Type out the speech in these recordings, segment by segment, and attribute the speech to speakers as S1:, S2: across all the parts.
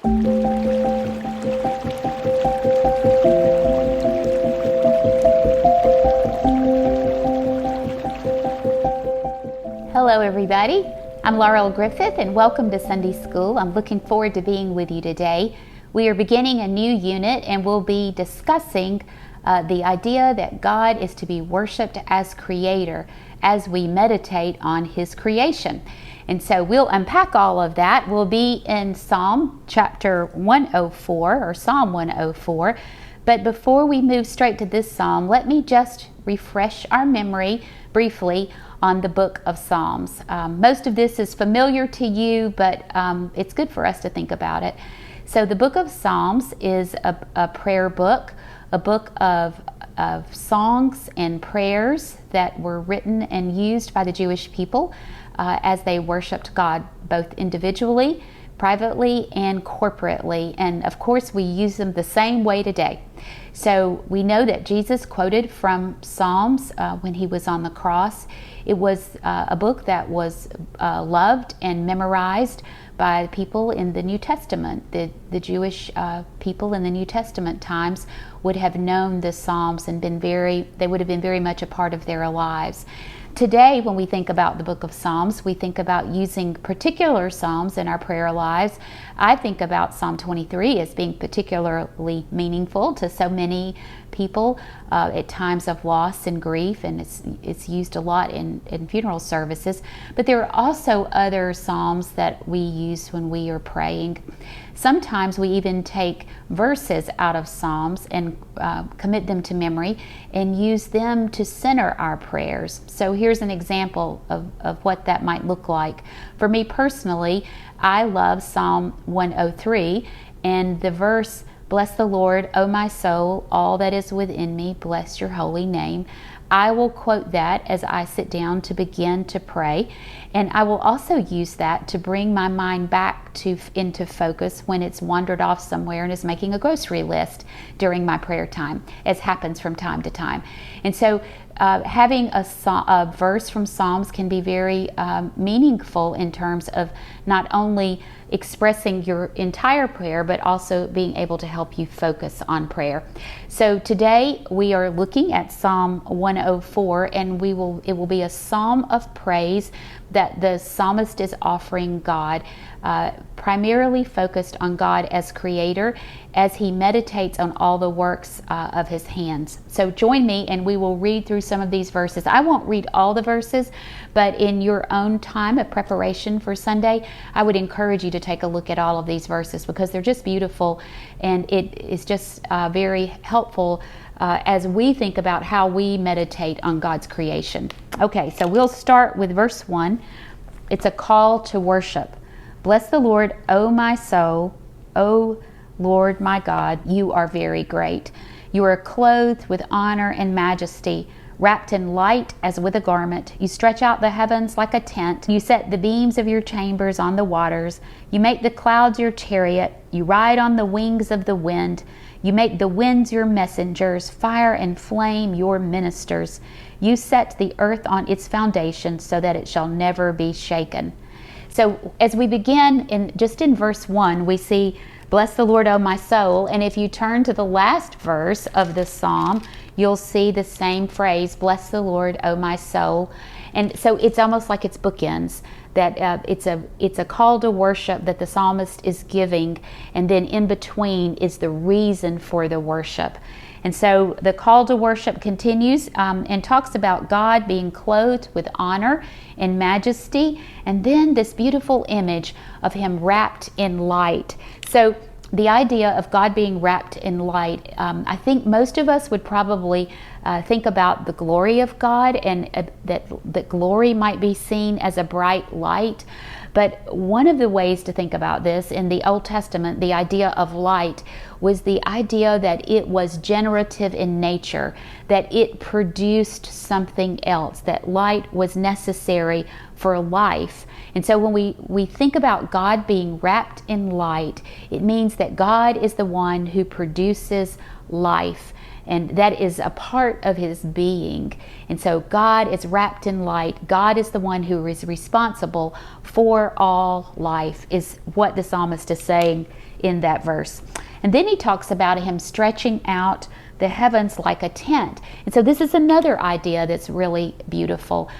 S1: Hello everybody, I'm Laurel Griffith and welcome to Sunday School. I'm looking forward to being with you today. We are beginning a new unit and we'll be discussing the idea that God is to be worshiped as Creator as we meditate on His creation. And so we'll unpack all of that. We'll be in Psalm chapter 104 or Psalm 104. But before we move straight to this psalm, let me just refresh our memory briefly on the book of Psalms. Most of this is familiar to you, but it's good for us to think about it. So the book of Psalms is a prayer book, a book of songs and prayers that were written and used by the Jewish people as they worshiped God, both individually, privately, and corporately. And of course, we use them the same way today. So we know that Jesus quoted from Psalms when he was on the cross. It was a book that was loved and memorized by people in the New Testament. The Jewish people in the New Testament times would have known the Psalms and they would have been very much a part of their lives. Today, when we think about the book of Psalms, we think about using particular Psalms in our prayer lives. I think about Psalm 23 as being particularly meaningful to so many people at times of loss and grief, and it's used a lot in funeral services. But there are also other Psalms that we use when we are praying. Sometimes we even take verses out of Psalms and commit them to memory and use them to center our prayers. So here's an example of what that might look like. For me personally, I love Psalm 103 and the verse, "Bless the Lord, O my soul, all that is within me, bless your holy name." I will quote that as I sit down to begin to pray, and I will also use that to bring my mind back into focus when it's wandered off somewhere and is making a grocery list during my prayer time, as happens from time to time. And so having a verse from Psalms can be very meaningful in terms of not only expressing your entire prayer, but also being able to help you focus on prayer. So today we are looking at Psalm 104, and it will be a psalm of praise that the psalmist is offering God, primarily focused on God as Creator as he meditates on all the works of his hands. So join me and we will read through some of these verses. I won't read all the verses, but in your own time of preparation for Sunday, I would encourage you to take a look at all of these verses because they're just beautiful, and it is just very helpful as we think about how we meditate on God's creation. Okay, so we'll start with verse 1. It's a call to worship. "Bless the Lord, O my soul, O Lord my God, you are very great. You are clothed with honor and majesty, wrapped in light as with a garment. You stretch out the heavens like a tent. You set the beams of your chambers on the waters. You make the clouds your chariot. You ride on the wings of the wind. You make the winds your messengers, fire and flame your ministers. You set the earth on its foundation so that it shall never be shaken." So as we begin in verse 1, we see, "Bless the Lord, O my soul." And if you turn to the last verse of the psalm, you'll see the same phrase, "Bless the Lord, O my soul." And so it's almost like it's bookends, that it's a call to worship that the psalmist is giving, and then in between is the reason for the worship. And so the call to worship continues and talks about God being clothed with honor and majesty, and then this beautiful image of him wrapped in light. So the idea of God being wrapped in light, I think most of us would probably think about the glory of God, and that glory might be seen as a bright light. But one of the ways to think about this in the Old Testament, the idea of light, was the idea that it was generative in nature, that it produced something else, that light was necessary for life. And so when we think about God being wrapped in light, it means that God is the one who produces life. And that is a part of his being. And so God is wrapped in light. God is the one who is responsible for all life, is what the psalmist is saying in that verse. And then he talks about him stretching out the heavens like a tent. And so this is another idea that's really beautiful.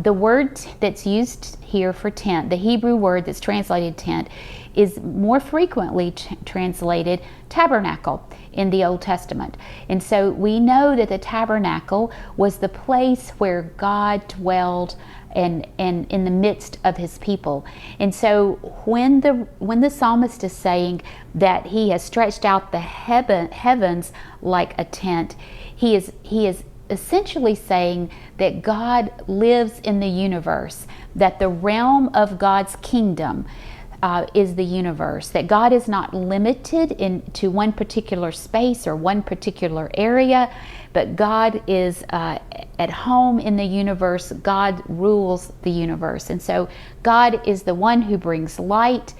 S1: The word that's used here for tent, the Hebrew word that's translated tent, is more frequently translated tabernacle in the Old Testament. And so we know that the tabernacle was the place where God dwelled and in the midst of his people. And so when the psalmist is saying that he has stretched out the heavens like a tent, he is essentially saying that God lives in the universe, that the realm of God's kingdom is the universe, that God is not limited to one particular space or one particular area, but God is at home in the universe. God rules the universe. And so God is the one who brings light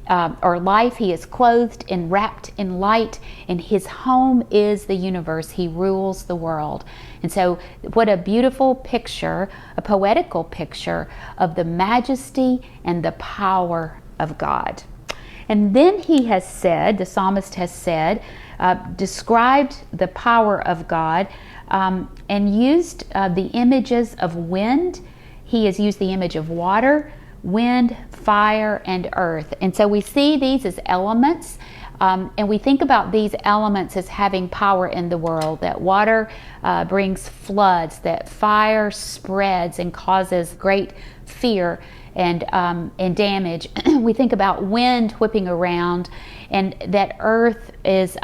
S1: or life. He is clothed and wrapped in light, and his home is the universe. He rules the world. And so what a beautiful picture, a poetical picture of the majesty and the power of God. And then he has said, the psalmist has said, described the power of God and used the images of wind. He has used the image of water, wind, fire, and earth. And so we see these as elements, and we think about these elements as having power in the world, that water brings floods, that fire spreads and causes great fear and damage. We think about wind whipping around, and that earth is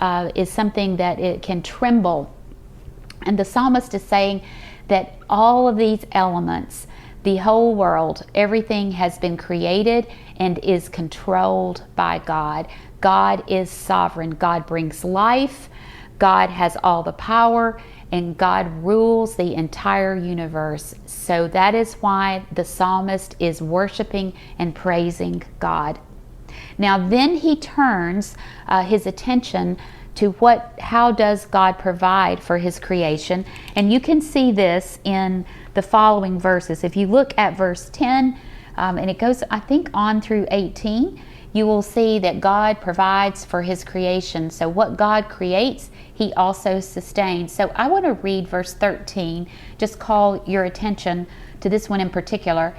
S1: something that it can tremble. And the psalmist is saying that all of these elements, the whole world, everything has been created and is controlled by God. God is sovereign. God brings life. God has all the power, and God rules the entire universe. So that is why the psalmist is worshiping and praising God. Now then he turns his attention to how does God provide for his creation. And you can see this in the following verses. If you look at verse 10, and it goes, I think, on through 18, you will see that God provides for his creation. So what God creates, he also sustains. So I want to read verse 13, just call your attention to this one in particular.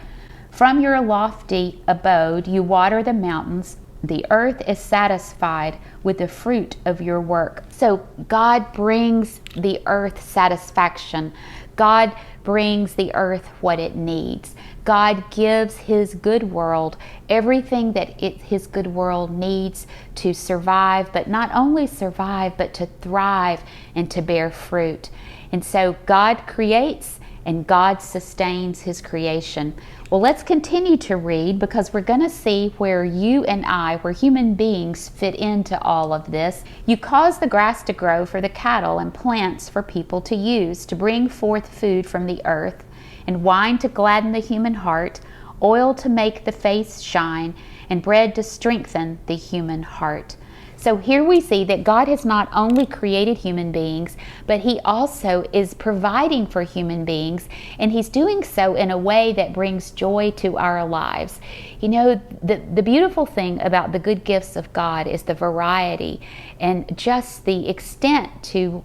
S1: From your lofty abode you water the mountains. The earth is satisfied with the fruit of your work. So God brings the earth satisfaction. God brings the earth what it needs. God gives his good world everything that his good world needs to survive, but not only survive, but to thrive and to bear fruit. And so God creates and God sustains his creation. Well, let's continue to read, because we're going to see where you and I, where human beings, fit into all of this. You cause the grass to grow for the cattle and plants for people to use, to bring forth food from the earth, and wine to gladden the human heart, oil to make the face shine, and bread to strengthen the human heart. So here we see that God has not only created human beings, but he also is providing for human beings, and he's doing so in a way that brings joy to our lives. You know, the beautiful thing about the good gifts of God is the variety and just the extent to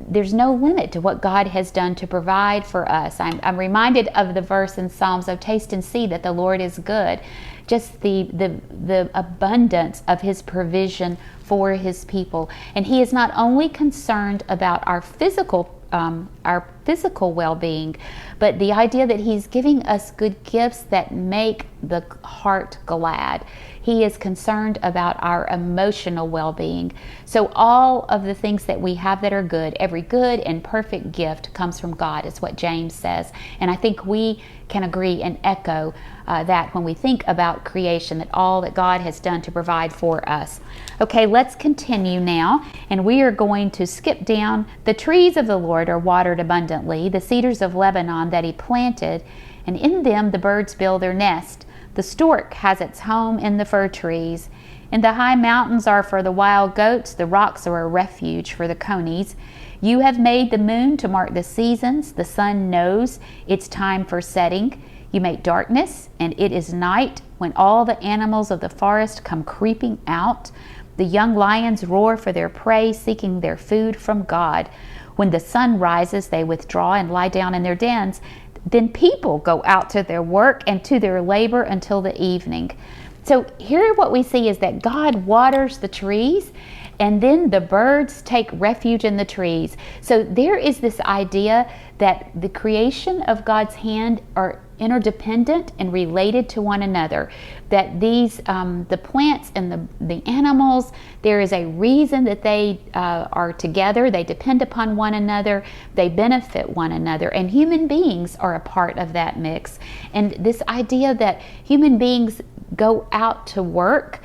S1: there's no limit to what God has done to provide for us. I'm reminded of the verse in Psalms, "Oh, taste and see that the Lord is good." Just the abundance of his provision for his people. And he is not only concerned about our physical well-being, but the idea that he's giving us good gifts that make the heart glad. He is concerned about our emotional well-being. So all of the things that we have that are good, every good and perfect gift comes from God, is what James says. And I think we can agree and echo that when we think about creation, that all that God has done to provide for us. Okay, let's continue now, and we are going to skip down. The trees of the Lord are watered abundantly, the cedars of Lebanon that he planted, and in them the birds build their nest. The stork has its home in the fir trees, and the high mountains are for the wild goats, the rocks are a refuge for the conies. You have made the moon to mark the seasons, the sun knows its time for setting. You make darkness, and it is night, when all the animals of the forest come creeping out. The young lions roar for their prey, seeking their food from God. When the sun rises, they withdraw and lie down in their dens. Then people go out to their work and to their labor until the evening. So here what we see is that God waters the trees, and then the birds take refuge in the trees. So there is this idea that the creation of God's hand are interdependent and related to one another, that these the plants and the animals, there is a reason that they are together. They depend upon one another, they benefit one another, and human beings are a part of that mix. And this idea that human beings go out to work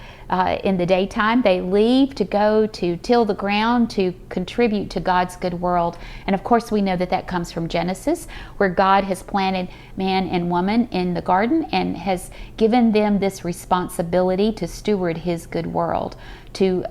S1: in the daytime, they leave to go to till the ground to contribute to God's good world. And of course we know that that comes from Genesis, where God has planted man and woman in the garden and has given them this responsibility to steward his good world, to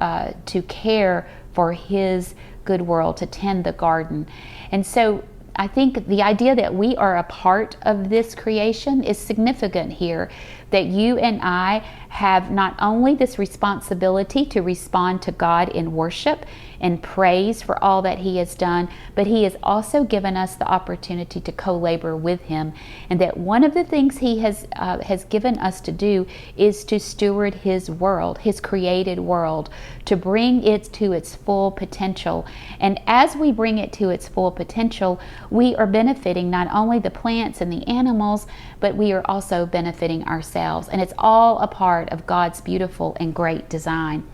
S1: care for his good world, to tend the garden. And so I think the idea that we are a part of this creation is significant here, that you and I have not only this responsibility to respond to God in worship and praise for all that he has done, but he has also given us the opportunity to co-labor with him, and that one of the things he has given us to do is to steward his world, his created world, to bring it to its full potential. And as we bring it to its full potential, we are benefiting not only the plants and the animals, but we are also benefiting ourselves. And it's all a part of God's beautiful and great design.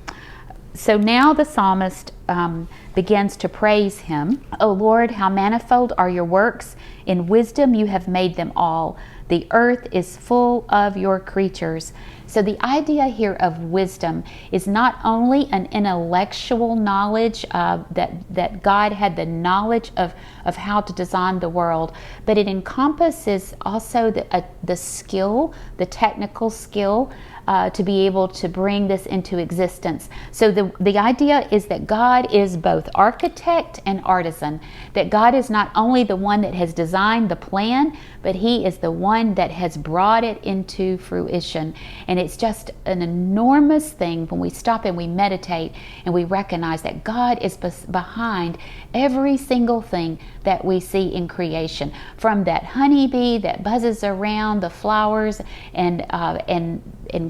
S1: So now the psalmist begins to praise him. O Lord, how manifold are your works. In wisdom you have made them all. The earth is full of your creatures. So the idea here of wisdom is not only an intellectual knowledge, that God had the knowledge of how to design the world, but it encompasses also the skill, the technical skill, to be able to bring this into existence. So the idea is that God is both architect and artisan, that God is not only the one that has designed the plan, but he is the one that has brought it into fruition. And it's just an enormous thing when we stop and we meditate and we recognize that God is behind every single thing that we see in creation, from that honeybee that buzzes around the flowers and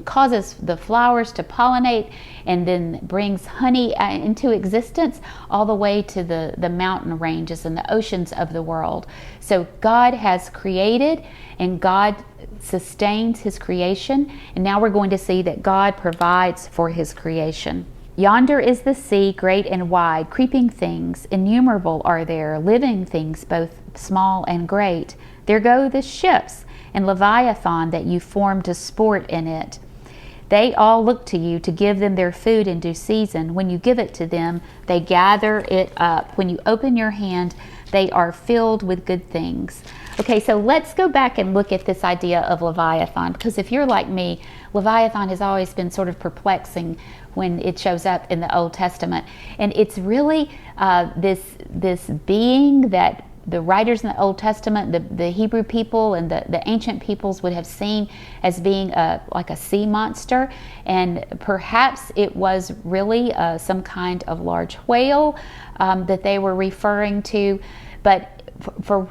S1: causes the flowers to pollinate and then brings honey into existence, all the way to the mountain ranges and the oceans of the world. So God has created, and God sustains his creation, and now we're going to see that God provides for his creation. Yonder is the sea, great and wide, creeping things, innumerable are there, living things, both small and great. There go the ships and Leviathan that you formed to sport in it. They all look to you to give them their food in due season. When you give it to them, they gather it up. When you open your hand, they are filled with good things. Okay, so let's go back and look at this idea of Leviathan, because if you're like me, Leviathan has always been sort of perplexing when it shows up in the Old Testament. And it's really this being that the writers in the Old Testament, the Hebrew people and the ancient peoples would have seen as being like a sea monster. And perhaps it was really some kind of large whale that they were referring to. But for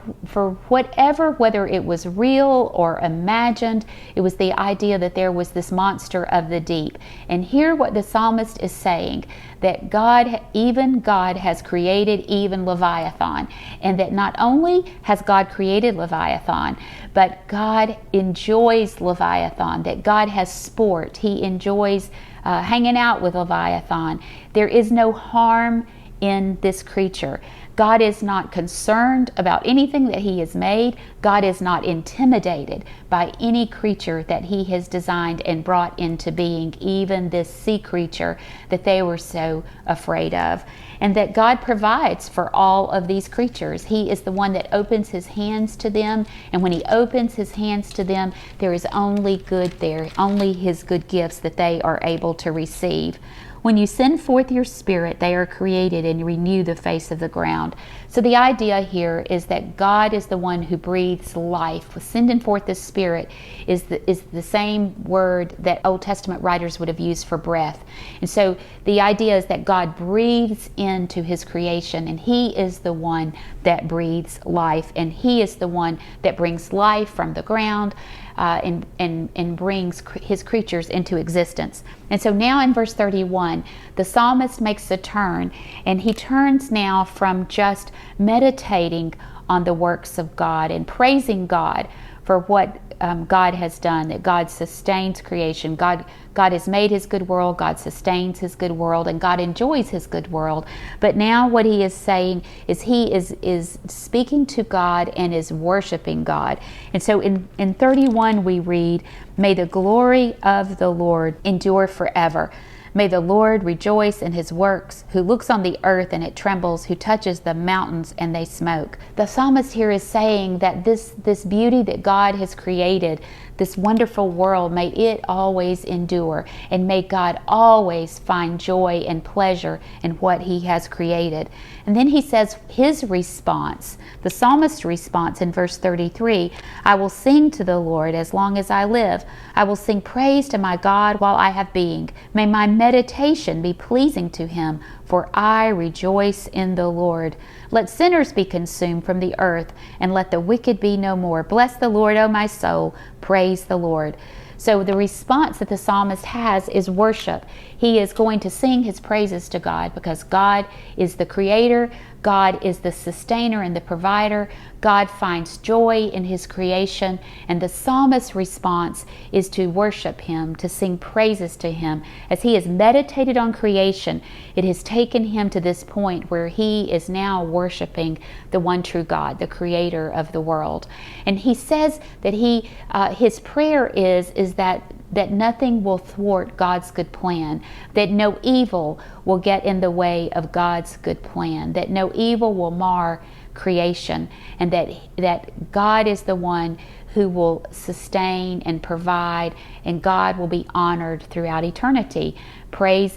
S1: whatever, whether it was real or imagined, it was the idea that there was this monster of the deep. And here what the psalmist is saying, that even God has created even Leviathan, and that not only has God created Leviathan, but God enjoys Leviathan, that God has sport. He enjoys hanging out with Leviathan. There is no harm in this creature, God is not concerned about anything that He has made. God is not intimidated by any creature that He has designed and brought into being, even this sea creature that they were so afraid of. And that God provides for all of these creatures. He is the one that opens His hands to them, and when He opens His hands to them, there is only good there, only His good gifts that they are able to receive. When you send forth your Spirit, they are created and renew the face of the ground. So the idea here is that God is the one who breathes life. Sending forth the Spirit is the same word that Old Testament writers would have used for breath. And so the idea is that God breathes into His creation, and He is the one that breathes life, and He is the one that brings life from the ground and brings His creatures into existence. And so now in verse 31, the psalmist makes a turn, and he turns now from just meditating on the works of God and praising God for what God has done, that God sustains creation. God has made His good world, God sustains His good world, and God enjoys His good world. But now what he is saying is he is speaking to God and is worshiping God. And so in 31 we read, "May the glory of the Lord endure forever. May the Lord rejoice in His works, who looks on the earth and it trembles, who touches the mountains and they smoke." The psalmist here is saying that this beauty that God has created, this wonderful world, may it always endure, and may God always find joy and pleasure in what He has created. And then he says his response, the psalmist's response in verse 33, "I will sing to the Lord as long as I live. I will sing praise to my God while I have being. May my meditation be pleasing to Him, for I rejoice in the Lord. Let sinners be consumed from the earth, and let the wicked be no more. Bless the Lord, O my soul. Praise the Lord." So the response that the psalmist has is worship. He is going to sing his praises to God because God is the creator, God is the sustainer and the provider. God finds joy in His creation, and the psalmist's response is to worship Him, to sing praises to Him. As he has meditated on creation, it has taken him to this point where he is now worshiping the one true God, the creator of the world. And he says that his prayer is that nothing will thwart God's good plan, that no evil will get in the way of God's good plan, that no evil will mar creation, and that God is the one who will sustain and provide, and God will be honored throughout eternity.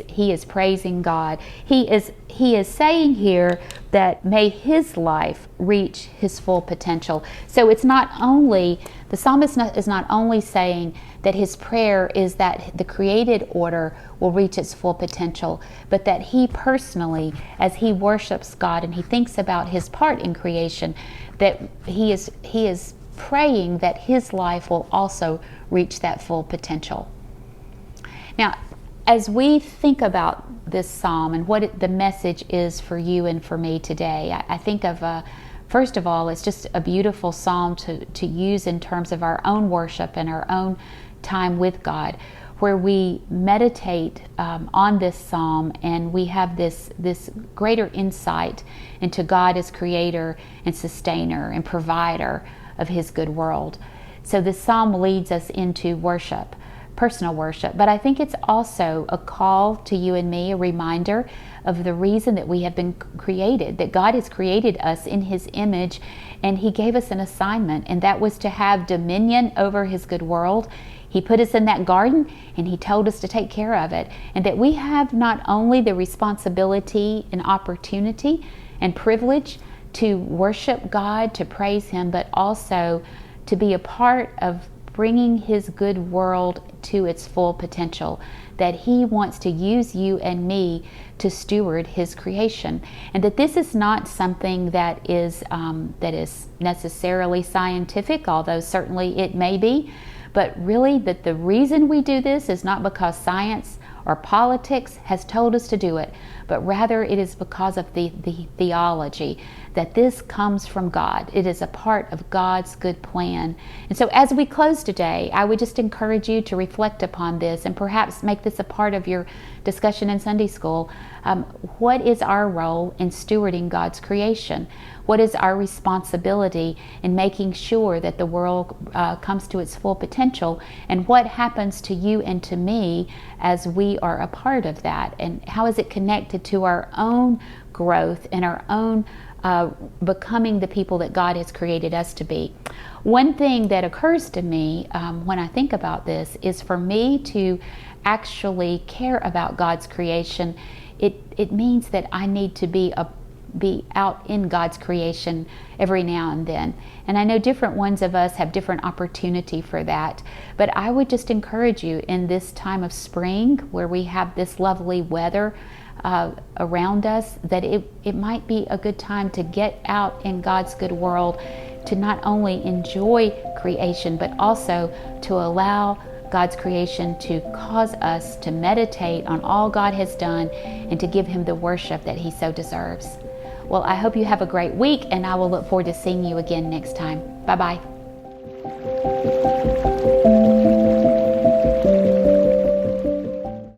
S1: He is praising God. He is saying here that may his life reach his full potential. So it's not only, the psalmist is not only saying that his prayer is that the created order will reach its full potential, but that he personally, as he worships God and he thinks about his part in creation, that he is praying that his life will also reach that full potential. Now, as we think about this psalm and what the message is for you and for me today, I think of, first of all, it's just a beautiful psalm to use in terms of our own worship and our own time with God, where we meditate on this psalm and we have this greater insight into God as creator and sustainer and provider of His good world. So this psalm leads us into worship, personal worship, but I think it's also a call to you and me, a reminder of the reason that we have been created, that God has created us in His image, and He gave us an assignment, and that was to have dominion over His good world. He put us in that garden and He told us to take care of it, and that we have not only the responsibility and opportunity and privilege to worship God, to praise Him, but also to be a part of bringing His good world to its full potential, that He wants to use you and me to steward His creation, and that this is not something that is necessarily scientific, although certainly it may be, but really that the reason we do this is not because science or politics has told us to do it, but rather it is because of the theology that this comes from God. It is a part of God's good plan. And so as we close today, I would just encourage you to reflect upon this and perhaps make this a part of your discussion in Sunday school. What is our role in stewarding God's creation? What is our responsibility in making sure that the world comes to its full potential? And what happens to you and to me as we are a part of that? And how is it connected to our own growth and our own becoming the people that God has created us to be? One thing that occurs to me when I think about this is for me to actually care about God's creation. It means that I need to be out in God's creation every now and then. And I know different ones of us have different opportunity for that. But I would just encourage you in this time of spring where we have this lovely weather around us, that it might be a good time to get out in God's good world, to not only enjoy creation, but also to allow God's creation to cause us to meditate on all God has done and to give Him the worship that He so deserves. Well, I hope you have a great week, and I will look forward to seeing you again next time. Bye-bye.